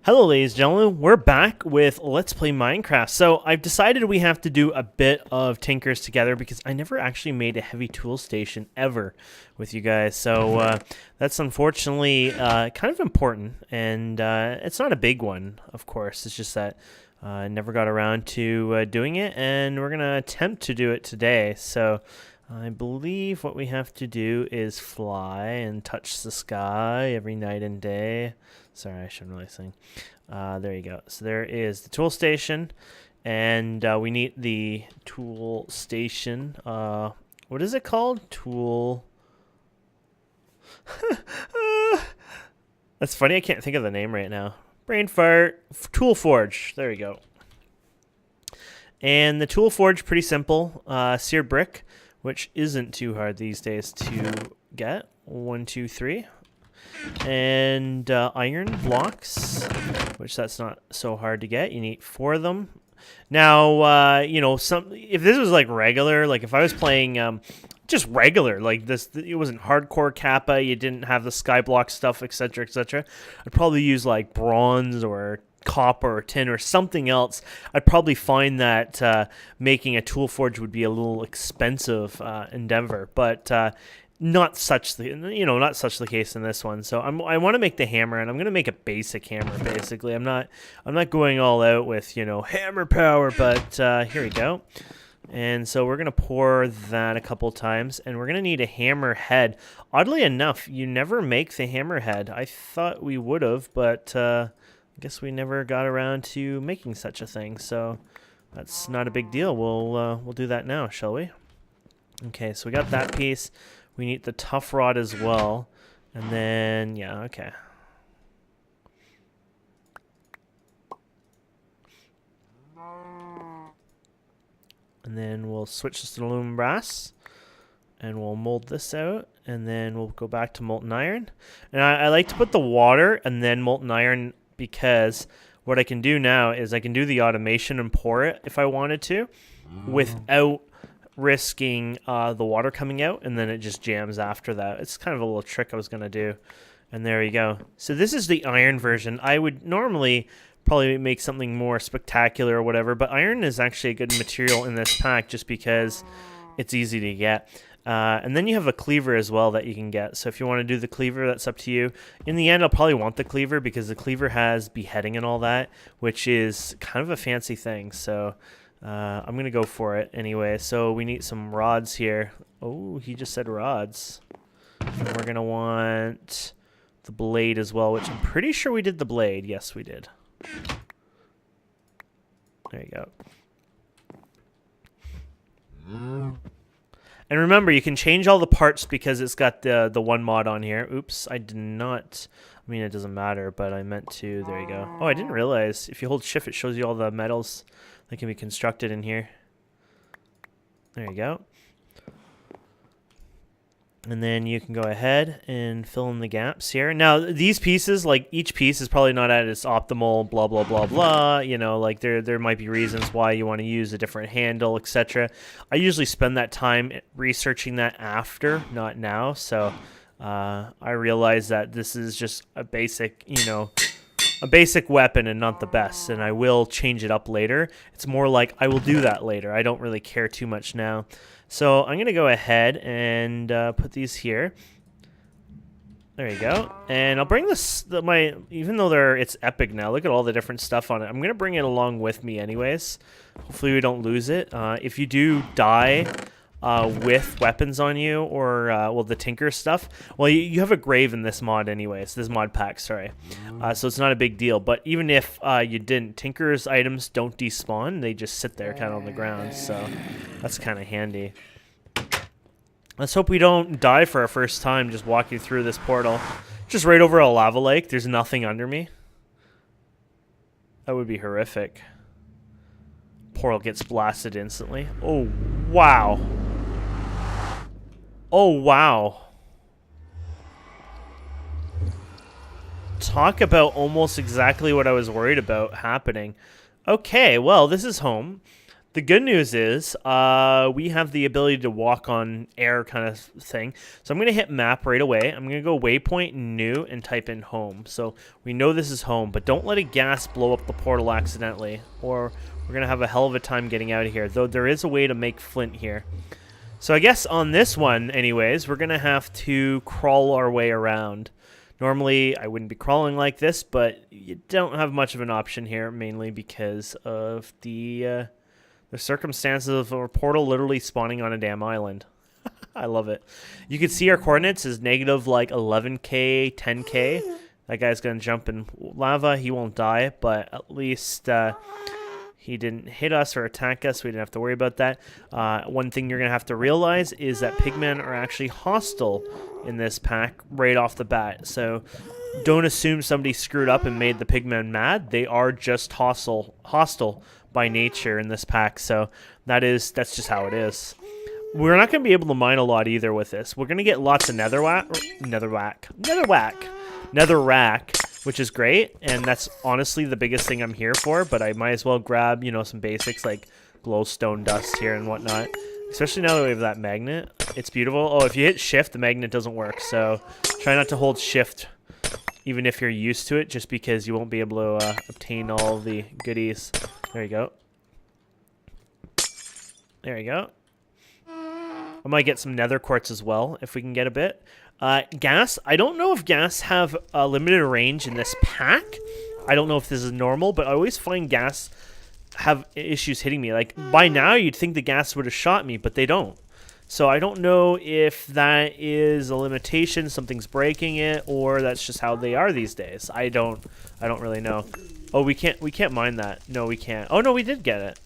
Hello, ladies and gentlemen. We're back with Let's Play Minecraft. So I've decided we have to do a bit of tinkers together because I never actually made a heavy tool station ever with you guys. So that's unfortunately kind of important, and it's not a big one, of course. It's just that I never got around to doing it, and we're going to attempt to do it today. So I believe what we have to do is fly and touch the sky every night and day. Sorry, I shouldn't really sing. There you go. So there is the tool station, and we need the tool station. What is it called? Tool. That's funny. I can't think of the name right now. Brain fart. Tool forge. There you go. And the tool forge, pretty simple. Seared brick, which isn't too hard these days to get. 1, 2, 3. And iron blocks, which that's not so hard to get. You need 4 of them. Now, you know, if this was like regular, like if I was playing just regular, like this, it wasn't hardcore Kappa, you didn't have the skyblock stuff, etc., etc., I'd probably use like bronze or copper or tin or something else. I'd probably find that making a tool forge would be a little expensive endeavor, but not such the case in this one. So I want to make the hammer, and I'm going to make a basic hammer. Basically, I'm not going all out with hammer power, but here we go. And so we're going to pour that a couple times, and we're going to need a hammer head. Oddly enough, you never make the hammer head. I thought we would have, but I guess we never got around to making such a thing. So that's not a big deal. We'll do that now, shall we? Okay, so we got that piece. We need the tough rod as well. And then, yeah, okay. And then we'll switch this to aluminum brass. And we'll mold this out. And then we'll go back to molten iron. And I like to put the water and then molten iron because what I can do now is I can do the automation and pour it if I wanted to without risking the water coming out, and then it just jams after that. It's kind of a little trick I was going to do. And there you go. So this is the iron version. I would normally probably make something more spectacular or whatever, but iron is actually a good material in this pack just because it's easy to get. And then you have a cleaver as well that you can get. So if you want to do the cleaver, that's up to you. In the end, I'll probably want the cleaver because the cleaver has beheading and all that, which is kind of a fancy thing. So I'm going to go for it anyway. So we need some rods here. Oh, he just said rods. And we're going to want the blade as well, which I'm pretty sure we did the blade. Yes, we did. There you go. And remember, you can change all the parts because it's got the one mod on here. Oops, I did not. I mean, it doesn't matter, but I meant to. There you go. Oh, I didn't realize. If you hold shift, it shows you all the metals that can be constructed in here. There you go. And then you can go ahead and fill in the gaps here. Now, these pieces, like each piece is probably not at its optimal, blah, blah, blah, blah. You know, like there might be reasons why you want to use a different handle, etc. I usually spend that time researching that after, not now. So I realize that this is just a basic, a basic weapon and not the best, and I will change it up later. It's more like I will do that later. I don't really care too much now. So I'm going to go ahead and put these here. There you go. And I'll bring this, even though it's epic now, look at all the different stuff on it. I'm going to bring it along with me anyways. Hopefully we don't lose it. If you do die with weapons on you or, well, the tinker stuff, well, you have a grave in this mod anyways, this mod pack, sorry. So it's not a big deal. But even if you didn't, tinker's items don't despawn. They just sit there kind of on the ground. So that's kind of handy. Let's hope we don't die for our first time just walking through this portal. Just right over a lava lake. There's nothing under me. That would be horrific. Portal gets blasted instantly. Oh, wow. Oh, wow. Talk about almost exactly what I was worried about happening. Okay, well, this is home. The good news is we have the ability to walk on air kind of thing. So I'm going to hit map right away. I'm going to go waypoint new and type in home. So we know this is home, but don't let a gas blow up the portal accidentally, or we're going to have a hell of a time getting out of here, though there is a way to make flint here. So I guess on this one, anyways, we're going to have to crawl our way around. Normally, I wouldn't be crawling like this, but you don't have much of an option here, mainly because of the circumstances of a portal literally spawning on a damn island. I love it. You can see our coordinates is negative like 11k, 10k. That guy's going to jump in lava. He won't die, but at least he didn't hit us or attack us. We didn't have to worry about that. One thing you're going to have to realize is that pigmen are actually hostile in this pack right off the bat. So don't assume somebody screwed up and made the pigmen mad. They are just hostile by nature in this pack. So that's just how it is. We're not going to be able to mine a lot either with this. We're going to get lots of netherrack, which is great, and that's honestly the biggest thing I'm here for, but I might as well grab, some basics like glowstone dust here and whatnot, especially now that we have that magnet. It's beautiful. Oh, if you hit shift, the magnet doesn't work, so try not to hold shift even if you're used to it, just because you won't be able to obtain all the goodies. There you go. There you go. I might get some nether quartz as well, if we can get a bit. Gas. I don't know if gas have a limited range in this pack. I don't know if this is normal, but I always find gas have issues hitting me. Like, by now, you'd think the gas would have shot me, but they don't. So I don't know if that is a limitation, something's breaking it, or that's just how they are these days. I don't really know. Oh, we can't mine that. No, we can't. Oh no, we did get it.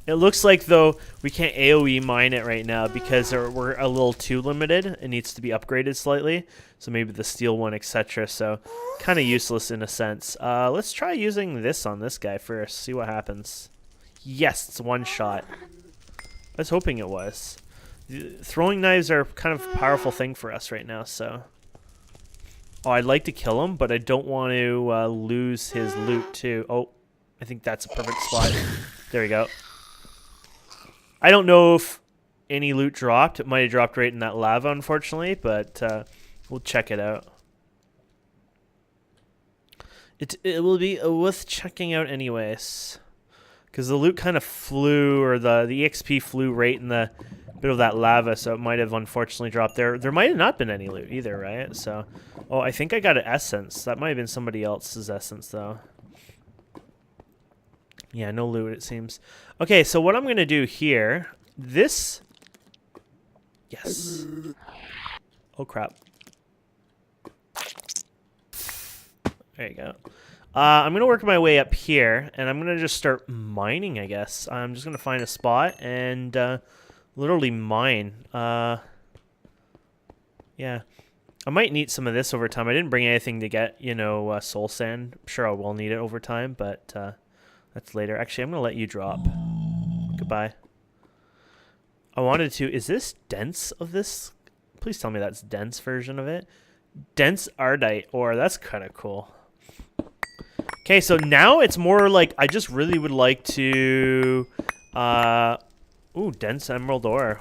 It looks like, though, we can't AoE mine it right now because we're a little too limited. It needs to be upgraded slightly. So maybe the steel one, etc. So kind of useless in a sense. Let's try using this on this guy first. See what happens. Yes, it's one shot. I was hoping it was. Throwing knives are kind of a powerful thing for us right now, so... Oh, I'd like to kill him, but I don't want to lose his loot, too. Oh, I think that's a perfect spot. There we go. I don't know if any loot dropped. It might have dropped right in that lava, unfortunately, but we'll check it out. It will be worth checking out anyways, because the loot kind of flew, or the EXP flew right in the bit of that lava, so it might have unfortunately dropped there. There might have not been any loot either, right? So, oh, I think I got an essence. That might have been somebody else's essence, though. Yeah, no loot, it seems. Okay, so what I'm going to do here, this... Yes. Oh, crap. There you go. I'm going to work my way up here, and I'm going to just start mining, I guess. I'm just going to find a spot and literally mine. Yeah. I might need some of this over time. I didn't bring anything to get, soul sand. I'm sure I will need it over time, but... that's later. Actually, I'm going to let you drop. Goodbye. I wanted to... Is this dense of this? Please tell me that's dense version of it. Dense ardite ore. That's kind of cool. Okay, so now it's more like... I just really would like to... Ooh, dense emerald ore.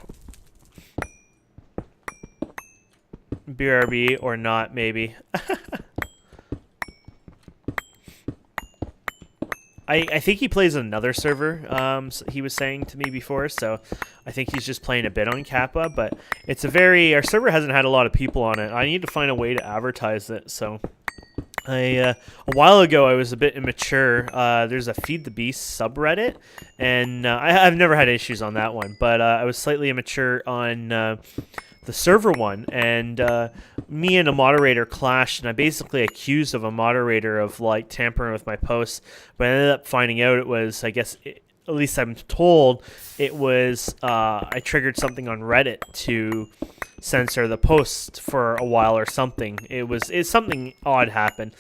BRB or not, maybe. I think he plays another server, he was saying to me before, so I think he's just playing a bit on Kappa, but it's our server hasn't had a lot of people on it. I need to find a way to advertise it, so a while ago I was a bit immature. There's a Feed the Beast subreddit, and I've never had issues on that one, but I was slightly immature on the server one, and me and a moderator clashed, and I basically accused of a moderator of like tampering with my posts, but I ended up finding out it was, I guess, at least I'm told, it was I triggered something on Reddit to censor the post for a while or something. It's something odd happened.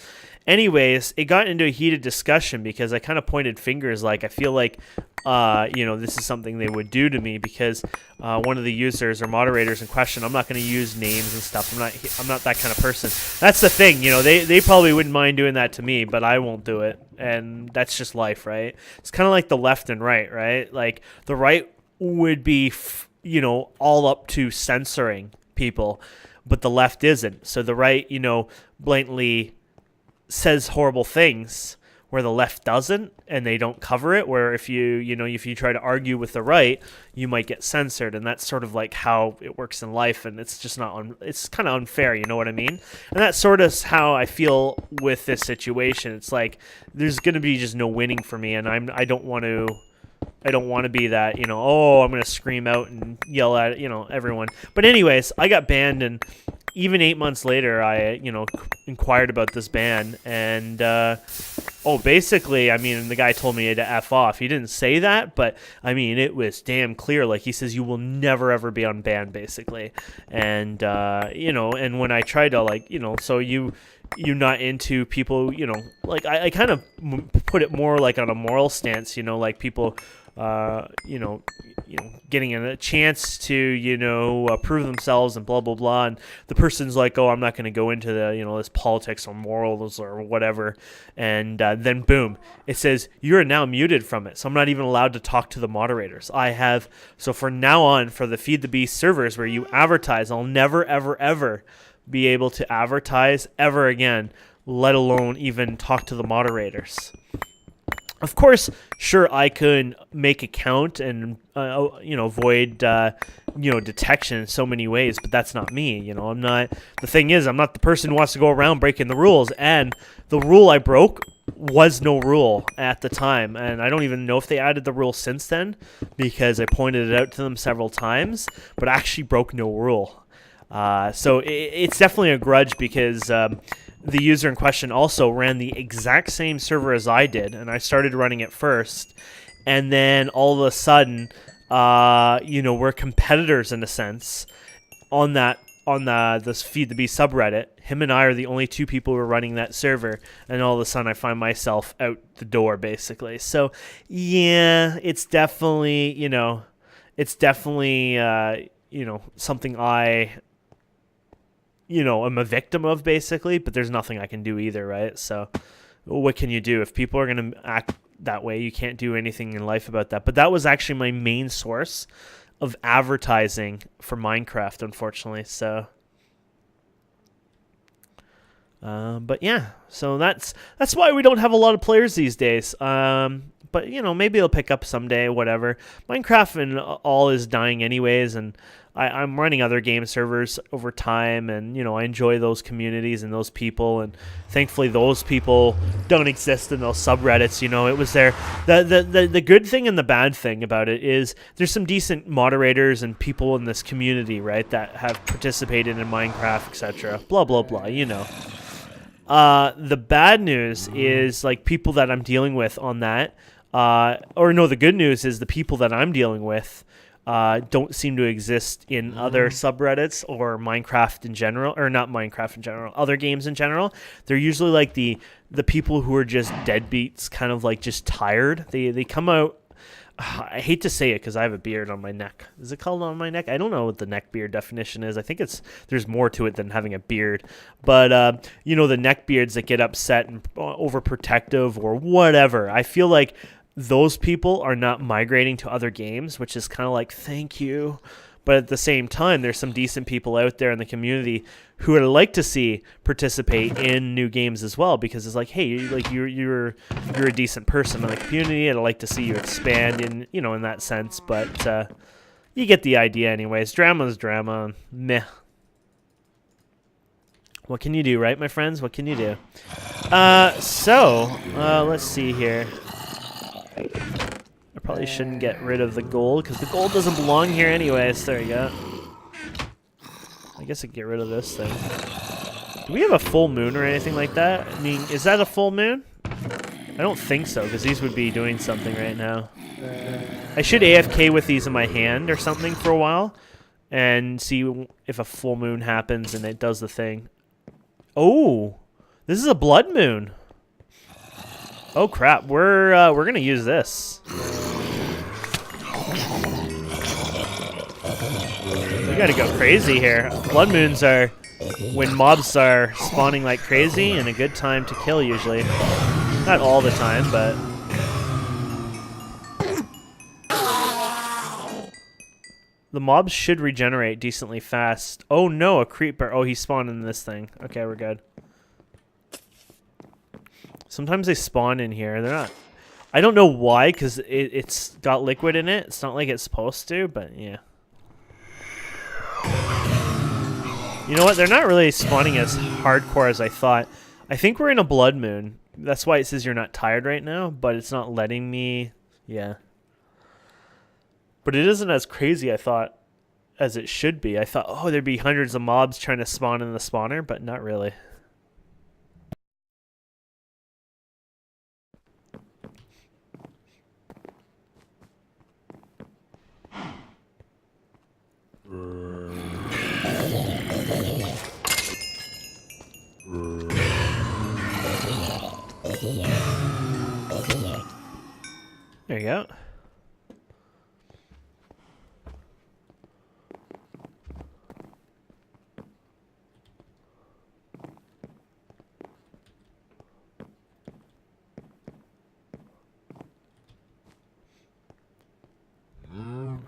anyways, it got into a heated discussion because I kind of pointed fingers. Like, I feel like, this is something they would do to me because one of the users or moderators in question, I'm not going to use names and stuff. I'm not that kind of person. That's the thing, they probably wouldn't mind doing that to me, but I won't do it. And that's just life, right? It's kind of like the left and right, right? Like, the right would be, all up to censoring people, but the left isn't. So the right, blatantly says horrible things where the left doesn't, and they don't cover it, where if you try to argue with the right, you might get censored. And that's sort of like how it works in life, and it's just it's kind of unfair, you know what I mean? And that's sort of how I feel with this situation. It's like there's going to be just no winning for me, and I don't want to be that, I'm going to scream out and yell at, everyone. But anyways, I got banned, and even 8 months later, I, inquired about this ban, and, basically, the guy told me to F off. He didn't say that, but, it was damn clear. Like, he says, you will never, ever be unbanned, basically. And, and when I tried to, so you're not into people, I kind of put it more like on a moral stance, like people, getting a chance to, prove themselves and blah, blah, blah. And the person's like, oh, I'm not going to go into the, this politics or morals or whatever. And then boom, it says you're now muted from it. So I'm not even allowed to talk to the moderators. So from now on, for the Feed the Beast servers where you advertise, I'll never, ever, ever be able to advertise ever again, let alone even talk to the moderators. Of course, sure, I could make a count and, avoid, detection in so many ways, but that's not me. The thing is, I'm not the person who wants to go around breaking the rules, and the rule I broke was no rule at the time, and I don't even know if they added the rule since then, because I pointed it out to them several times, but I actually broke no rule. So it's definitely a grudge because, the user in question also ran the exact same server as I did, and I started running it first, and then all of a sudden, we're competitors in a sense on this Feed the Beast subreddit. Him and I are the only two people who are running that server, and all of a sudden I find myself out the door, basically. So, yeah, it's definitely, something I I'm a victim of, basically, but there's nothing I can do either, right? So what can you do? If people are going to act that way, you can't do anything in life about that. But that was actually my main source of advertising for Minecraft, unfortunately. So, but yeah, so that's why we don't have a lot of players these days. But, maybe it'll pick up someday, whatever. Minecraft and all is dying anyways, and I'm running other game servers over time, and, I enjoy those communities and those people, and thankfully those people don't exist in those subreddits. It was there. The good thing and the bad thing about it is there's some decent moderators and people in this community, right, that have participated in Minecraft, etc. Blah, blah, blah, The bad news is, like, people that I'm dealing with on that, the good news is the people that I'm dealing with don't seem to exist in other subreddits or Minecraft in general, or not Minecraft in general, other games in general. They're usually like the people who are just deadbeats, kind of like just tired. They come out. I hate to say it because I have a beard on my neck. Is it called on my neck? I don't know what the neck beard definition is. I think there's more to it than having a beard. But, the neck beards that get upset and overprotective or whatever. I feel like those people are not migrating to other games, which is kind of like, thank you. But at the same time, there's some decent people out there in the community who I'd like to see participate in new games as well, because it's like, hey, you're a decent person in the community, and I'd like to see you expand in that sense. But you get the idea, anyways. Drama's drama. Meh. What can you do, right, my friends? What can you do? Let's see here. I probably shouldn't get rid of the gold, because the gold doesn't belong here anyways. There you go. I guess I can get rid of this thing. Do we have a full moon or anything like that? Is that a full moon? I don't think so, because these would be doing something right now. I should AFK with these in my hand or something for a while and see if a full moon happens and it does the thing. Oh, this is a blood moon. Oh crap, we're gonna use this. We gotta go crazy here. Blood moons are when mobs are spawning like crazy and a good time to kill usually. Not all the time, but the mobs should regenerate decently fast. Oh no, a creeper. Oh, he spawned in this thing. Okay, we're good. Sometimes they spawn in here. They're not... I don't know why, because it's got liquid in it. It's not like it's supposed to, but yeah. You know what? They're not really spawning as hardcore as I thought. I think we're in a blood moon. That's why it says you're not tired right now, but it's not letting me... Yeah. But it isn't as crazy, I thought, as it should be. I thought, oh, there'd be hundreds of mobs trying to spawn in the spawner, but not really. There you go.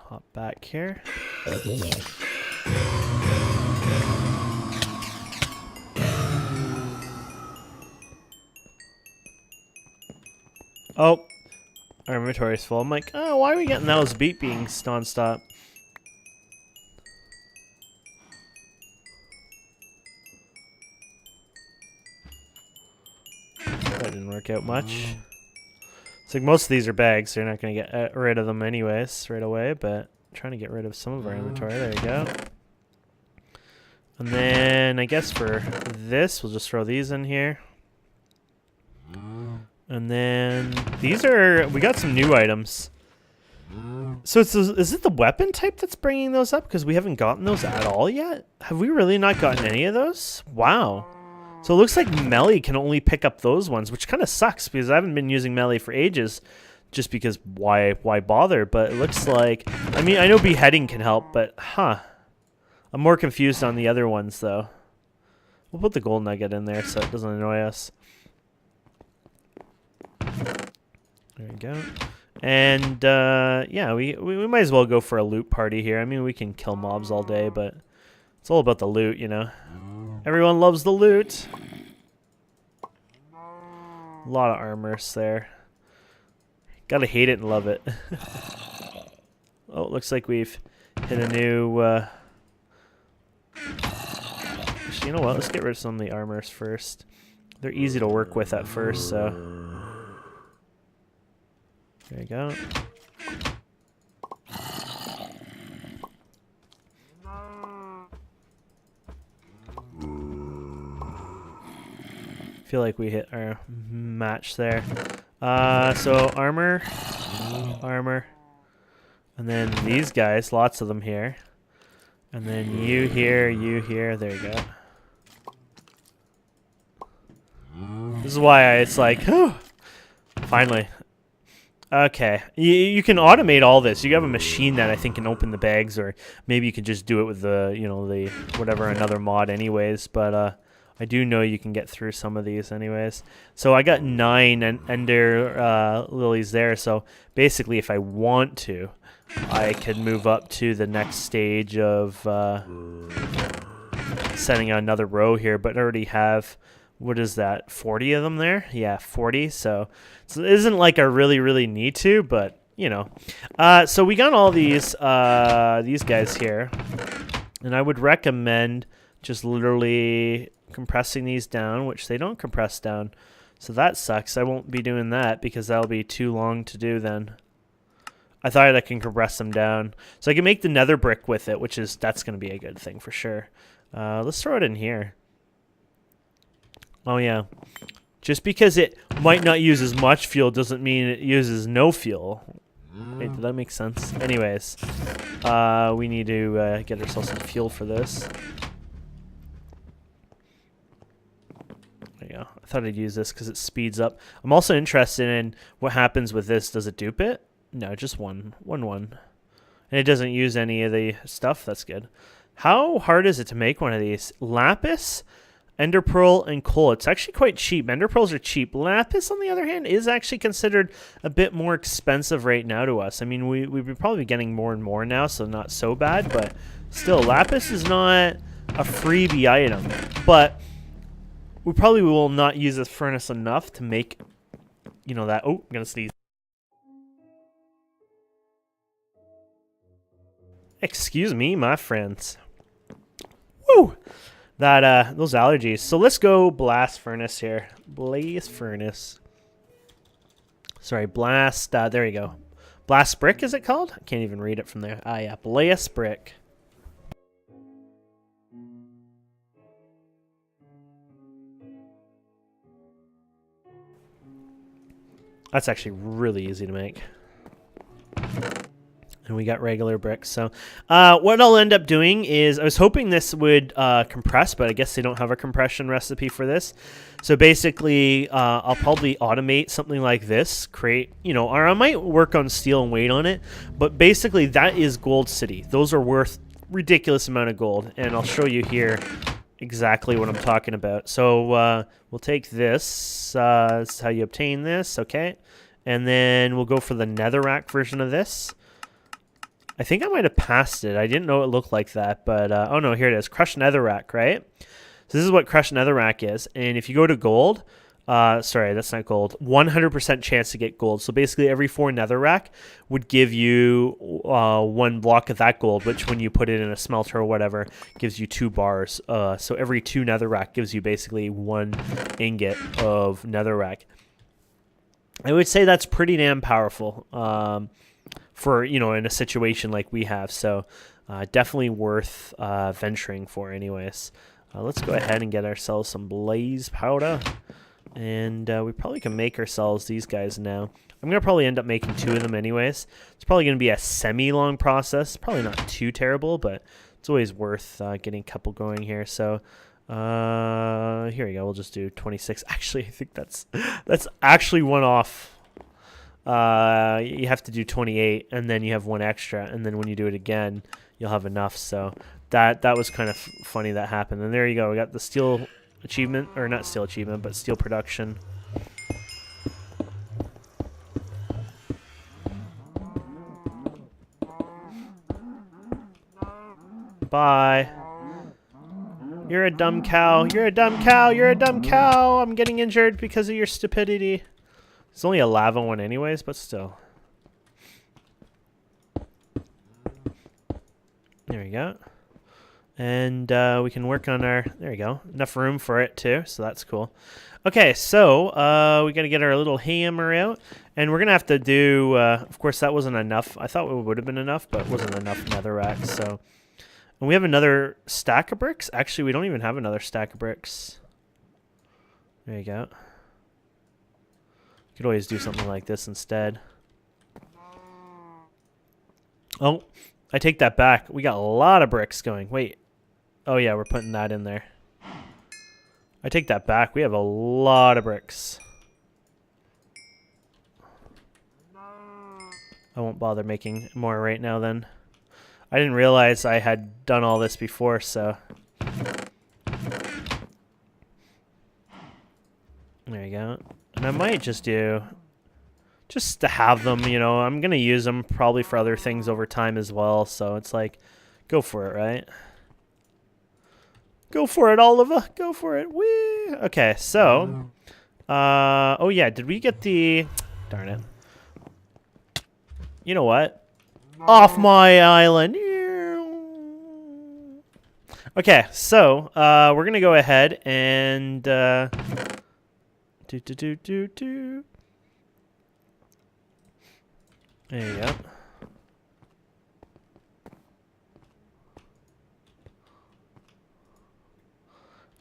Hop back here. Oh, our inventory is full. I'm like, oh, why are we getting those beepings nonstop? That didn't work out much. It's like most of these are bags, so you're not going to get rid of them anyways right away, but I'm trying to get rid of some of our inventory. There you go. And then I guess for this, we'll just throw these in here. And then these are, we got some new items. So is it the weapon type that's bringing those up? Because we haven't gotten those at all yet? Have we really not gotten any of those? Wow. So it looks like melee can only pick up those ones, which kind of sucks because I haven't been using melee for ages just because why bother? But it looks like, I mean, I know beheading can help, but huh. I'm more confused on the other ones though. We'll put the gold nugget in there so it doesn't annoy us. There we go. And yeah, we might as well go for a loot party here. I mean, we can kill mobs all day, but it's all about the loot, you know. Everyone loves the loot. A lot of armors there. Gotta hate it and love it. Oh, it looks like we've hit a new... Actually, you know what? Let's get rid of some of the armors first. They're easy to work with at first, so... There you go. Feel like we hit our match there. So armor, and then these guys, lots of them here, and then you here, there you go. This is why it's like, whew, finally. Okay, you can automate all this. You have a machine that I think can open the bags, or maybe you can just do it with the, you know, the whatever another mod anyways, but I do know you can get through some of these anyways. So I got 9 ender lilies there, so basically if I want to, I could move up to the next stage of setting another row here, but I already have, what is that, 40 of them there? Yeah, 40, so it isn't like I really need to, but, you know. So we got all these guys here, and I would recommend just literally compressing these down, which they don't compress down, so that sucks. I won't be doing that because that'll be too long to do then. I thought I can compress them down, so I can make the nether brick with it, that's going to be a good thing for sure. Let's throw it in here. Oh yeah, just because it might not use as much fuel doesn't mean it uses no fuel. Wait, did that make sense? Anyways, we need to get ourselves some fuel for this. There you go. I thought I'd use this because it speeds up. I'm also interested in what happens with this. Does it dupe it? No, just one. And it doesn't use any of the stuff. That's good. How hard is it to make one of these? Lapis, ender pearl, and coal. It's actually quite cheap. Ender pearls are cheap. Lapis, on the other hand, is actually considered a bit more expensive right now to us. I mean, we've probably be getting more and more now, so not so bad. But still, lapis is not a freebie item. But we probably will not use this furnace enough to make, you know, that. Oh, I'm gonna sneeze. Excuse me, my friends. Woo! That those allergies. So let's go blast furnace here. Blaze furnace. Sorry, blast. There you go. Blast brick is it called? I can't even read it from there. Ah, yeah, blaze brick. That's actually really easy to make. And we got regular bricks. So what I'll end up doing is, I was hoping this would compress, but I guess they don't have a compression recipe for this. So basically, I'll probably automate something like this, create, you know, or I might work on steel and wait on it. But basically, that is Gold City. Those are worth ridiculous amount of gold. And I'll show you here exactly what I'm talking about. So we'll take this. This is how you obtain this, okay? And then we'll go for the netherrack version of this. I think I might have passed it. I didn't know it looked like that, but oh no, here it is. Crushed netherrack, right? So this is what crushed netherrack is. And if you go to gold, sorry, that's not gold. 100% chance to get gold. So basically every 4 netherrack would give you 1 block of that gold, which when you put it in a smelter or whatever, gives you 2 bars. So every 2 netherrack gives you basically 1 ingot of netherrack. I would say that's pretty damn powerful. For, you know, in a situation like we have. So definitely worth venturing for anyways. Let's go ahead and get ourselves some blaze powder. And we probably can make ourselves these guys now. I'm going to probably end up making 2 of them anyways. It's probably going to be a semi-long process. Probably not too terrible, but it's always worth getting a couple going here. So here we go. We'll just do 26. Actually, I think that's actually one off. You have to do 28 and then you have 1 extra, and then when you do it again you'll have enough. So that was kind of funny that happened. And there you go, we got the steel achievement, or not steel achievement, but steel production. Bye. You're a dumb cow. You're a dumb cow. You're a dumb cow. I'm getting injured because of your stupidity. It's only a lava one anyways, but still. There we go. And we can work on our... There we go. Enough room for it, too, so that's cool. Okay, so we got to get our little hammer out. And we're going to have to do... of course, that wasn't enough. I thought it would have been enough, but it wasn't enough netherrack, so... And we have another stack of bricks. Actually, we don't even have another stack of bricks. There you go. Could always do something like this instead. Oh, I take that back. We got a lot of bricks going. Wait. Oh yeah, we're putting that in there. I take that back. We have a lot of bricks. I won't bother making more right now then. I didn't realize I had done all this before, so... There you go. And I might just do... Just to have them, you know. I'm going to use them probably for other things over time as well, so it's like, go for it, right? Go for it, Oliver. Go for it. Whee! Okay, so... oh yeah, did we get the... Darn it. You know what? Off my island. Okay, so we're gonna go ahead and There you go.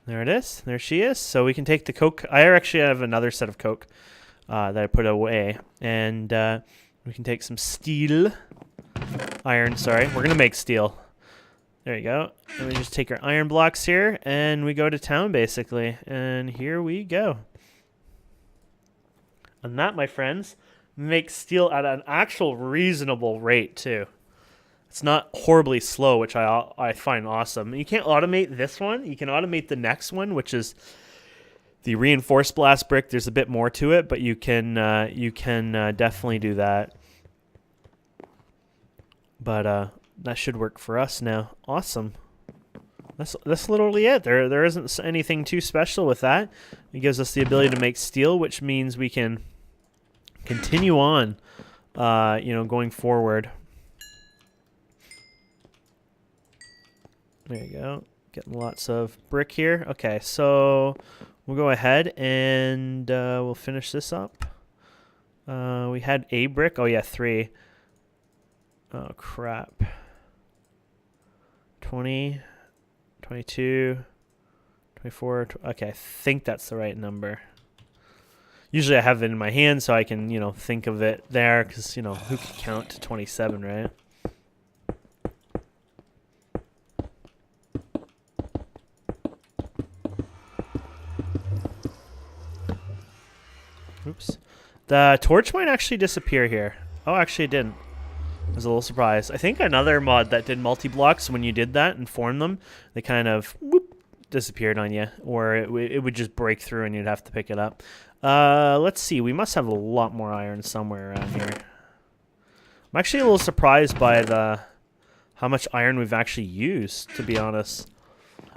There it is. There she is. So we can take the coke. I actually have another set of coke that I put away, and we can take some steel. Iron, sorry. We're going to make steel. There you go. And we just take our iron blocks here, and we go to town, basically. And here we go. And that, my friends, makes steel at an actual reasonable rate, too. It's not horribly slow, which I find awesome. You can't automate this one. You can automate the next one, which is the reinforced blast brick. There's a bit more to it, but you can definitely do that. But that should work for us now. Awesome. That's literally it. There isn't anything too special with that. It gives us the ability to make steel, which means we can continue on, going forward. There you go. Getting lots of brick here. Okay, so we'll go ahead and we'll finish this up. We had a brick. Oh, yeah, 3. Oh, crap. 20, 22, 24. Okay, I think that's the right number. Usually I have it in my hand so I can, think of it there because, who can count to 27, right? Oops. The torch might actually disappear here. Oh, actually it didn't. I was a little surprised. I think another mod that did multi-blocks, when you did that and formed them, they kind of disappeared on you. Or it would just break through and you'd have to pick it up. Let's see. We must have a lot more iron somewhere around here. I'm actually a little surprised by how much iron we've actually used, to be honest.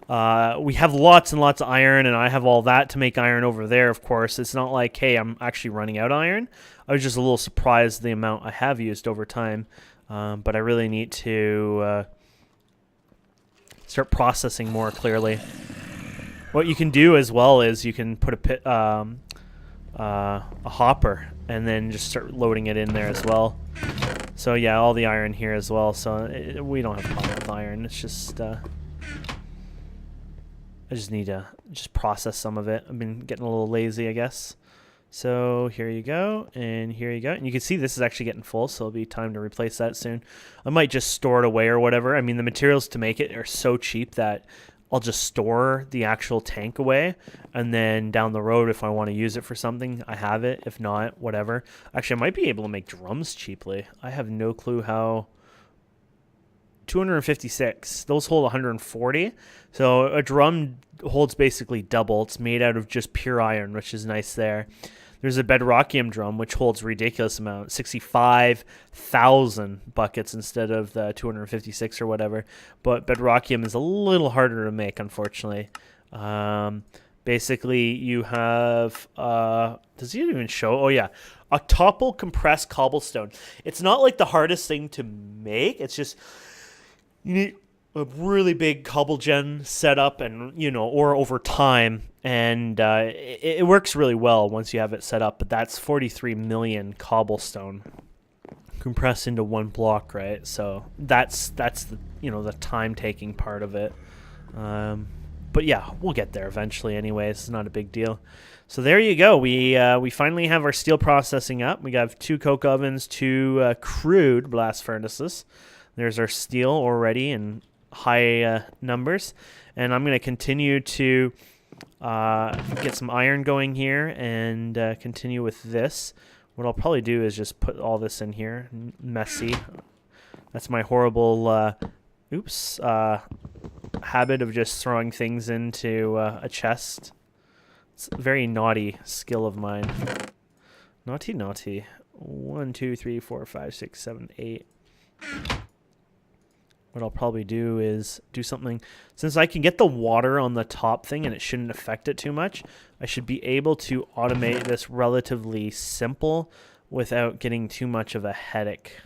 We have lots and lots of iron, and I have all that to make iron over there, of course. It's not like, hey, I'm actually running out of iron. I was just a little surprised the amount I have used over time. But I really need to start processing more clearly. What you can do as well is you can put a hopper and then just start loading it in there as well. So yeah, all the iron here as well. So we don't have a problem with iron. It's just... I just need to process some of it. I've been getting a little lazy, I guess. So here you go, and here you go. And you can see this is actually getting full, so it'll be time to replace that soon. I might just store it away or whatever. I mean, the materials to make it are so cheap that I'll just store the actual tank away, and then down the road, if I want to use it for something, I have it. If not, whatever. Actually, I might be able to make drums cheaply. I have no clue how... 256. Those hold 140. So a drum holds basically double. It's made out of just pure iron, which is nice there. There's a bedrockium drum, which holds ridiculous amount, 65,000 buckets instead of the 256 or whatever. But bedrockium is a little harder to make, unfortunately. Basically, you have... does it even show? Oh, yeah. A topple compressed cobblestone. It's not like the hardest thing to make. It's just... You need a really big cobble gen setup and, or over time. And it works really well once you have it set up. But that's 43 million cobblestone compressed into one block, right? So that's the, the time-taking part of it. But yeah, we'll get there eventually anyways. It's not a big deal. So there you go. We finally have our steel processing up. We got 2 coke ovens, 2 crude blast furnaces. There's our steel already in high numbers. And I'm going to continue to get some iron going here and continue with this. What I'll probably do is just put all this in here. Messy. That's my horrible habit of just throwing things into a chest. It's a very naughty skill of mine. Naughty. 1, 2, 3, 4, 5, 6, 7, 8. What I'll probably do is do something, since I can get the water on the top thing and it shouldn't affect it too much, I should be able to automate this relatively simple without getting too much of a headache,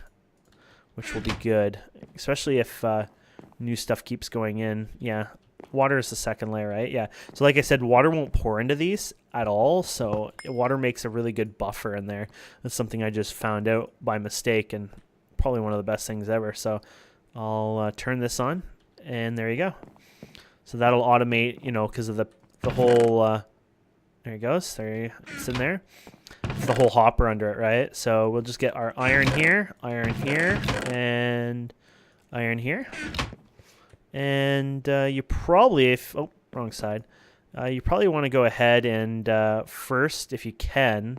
which will be good, especially if new stuff keeps going in. Yeah, water is the second layer, right? Yeah. So like I said, water won't pour into these at all, so water makes a really good buffer in there. That's something I just found out by mistake and probably one of the best things ever. So I'll turn this on, and there you go. So that'll automate, because of the whole, there it goes. It's in there. It's the whole hopper under it, right? So we'll just get our iron here, and iron here. And you probably, oh, wrong side. You probably want to go ahead and first, if you can,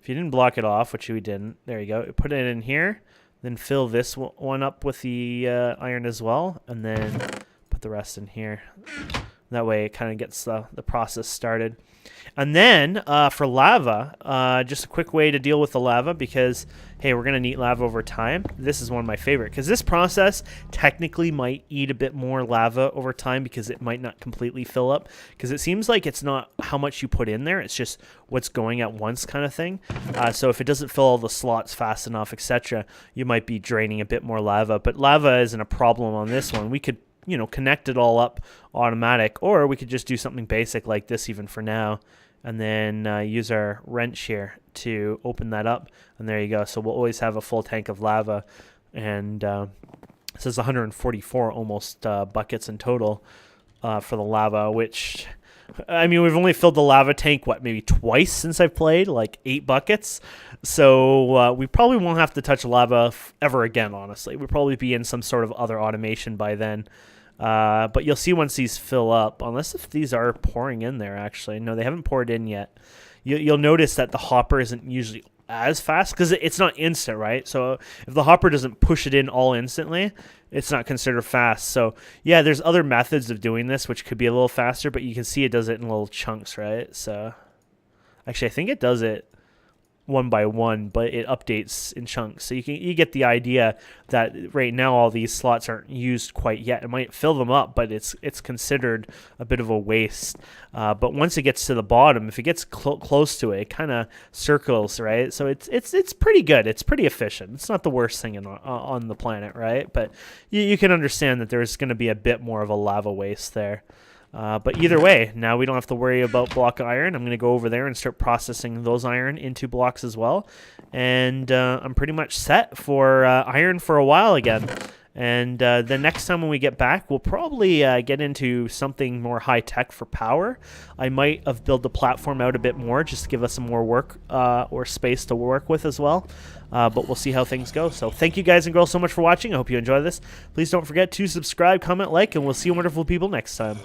if you didn't block it off, which we didn't, there you go, put it in here, then fill this one up with the iron as well, and then put the rest in here. That way it kind of gets the process started. And then for lava, just a quick way to deal with the lava, because, hey, we're going to need lava over time. This is one of my favorite, because this process technically might eat a bit more lava over time because it might not completely fill up, because it seems like it's not how much you put in there, it's just what's going at once kind of thing. So if it doesn't fill all the slots fast enough, etc., you might be draining a bit more lava. But lava isn't a problem on this one. We could, you know, connect it all up automatic, or we could just do something basic like this even for now, and then use our wrench here to open that up, and there you go. So we'll always have a full tank of lava, and it says 144 almost buckets in total for the lava, which, I mean, we've only filled the lava tank, what, maybe twice since I've played, like 8 buckets. So we probably won't have to touch lava ever again, honestly. We'll probably be in some sort of other automation by then. But you'll see once these fill up, unless if these are pouring in there, actually. No, they haven't poured in yet. You'll notice that the hopper isn't usually as fast because it's not instant, right? So if the hopper doesn't push it in all instantly, it's not considered fast. So yeah, there's other methods of doing this which could be a little faster, but you can see it does it in little chunks, right? So actually, I think it does it one by one, but it updates in chunks. So you get the idea that right now all these slots aren't used quite yet. It might fill them up, but it's considered a bit of a waste. But once it gets to the bottom, if it gets close to it, it kind of circles, right? So it's pretty good. It's pretty efficient. It's not the worst thing on the planet, right? But you can understand that there's going to be a bit more of a lava waste there. But either way, now we don't have to worry about block iron. I'm going to go over there and start processing those iron into blocks as well. And I'm pretty much set for iron for a while again. And the next time when we get back, we'll probably get into something more high-tech for power. I might have built the platform out a bit more just to give us some more work or space to work with as well. But we'll see how things go. So thank you guys and girls so much for watching. I hope you enjoy this. Please don't forget to subscribe, comment, like, and we'll see you wonderful people next time.